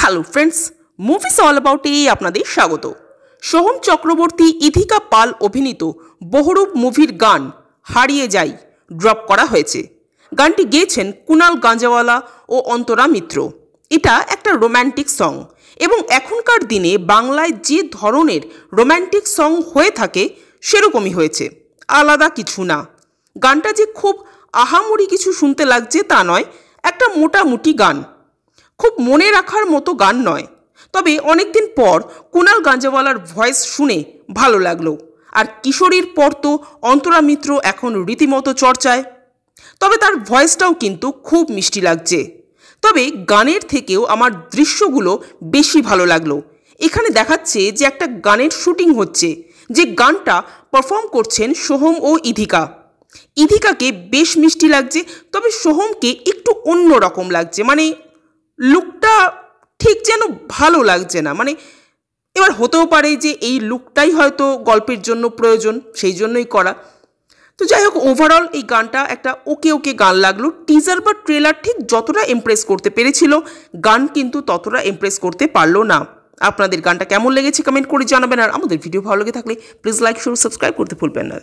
Hello friends, movies all অ্যাবাউটে আপনাদের স্বাগত। সোহম চক্রবর্তী, ইথিকা পাল অভিনীত বহুরূপ মুভির গান হারিয়ে যাই ড্রপ করা হয়েছে। গানটি গেয়েছেন কুনাল গাঞ্জাওয়ালা ও অন্তরা মিত্র। এটা একটা রোম্যান্টিক সং এবং এখনকার দিনে বাংলায় যে ধরনের রোম্যান্টিক সং হয়ে থাকে সেরকমই হয়েছে, আলাদা কিছু না। গানটা যে খুব আহামরি কিছু শুনতে লাগছে তা নয়, একটা মোটামুটি গান, খুব মনে রাখার মতো গান নয়। তবে অনেকদিন পর কুনাল গাঞ্জাওয়ালার ভয়েস শুনে ভালো লাগলো। আর কিশোরীর পর তো অন্তরা মিত্র এখন রীতিমতো চর্চায়। তবে তার ভয়েসটাও কিন্তু খুব মিষ্টি লাগছে। তবে গানের থেকেও আমার দৃশ্যগুলো বেশি ভালো লাগলো। এখানে দেখাচ্ছে যে একটা গানের শুটিং হচ্ছে, যে গানটা পারফর্ম করছেন সোহম ও ইথিকা। ইথিকাকে বেশ মিষ্টি লাগছে, তবে সোহমকে একটু অন্য রকম লাগছে, মানে লুকটা ঠিক যেন ভালো লাগছে না। মানে এবার হতেও পারে যে এই লুকটাই হয়তো গল্পের জন্য প্রয়োজন, সেই জন্যই করা। তো যাই হোক, ওভারঅল এই গানটা একটা ওকে গান লাগলো। টিজার বা ট্রেলার ঠিক যতটা ইমপ্রেস করতে পেরেছিল, গান কিন্তু ততটা ইমপ্রেস করতে পারলো না। আপনাদের গানটা কেমন লেগেছে কমেন্ট করে জানাবেন। আর আমাদের ভিডিও ভালো লেগে থাকলে প্লিজ লাইক, শেয়ার, সাবস্ক্রাইব করতে ভুলবেন না।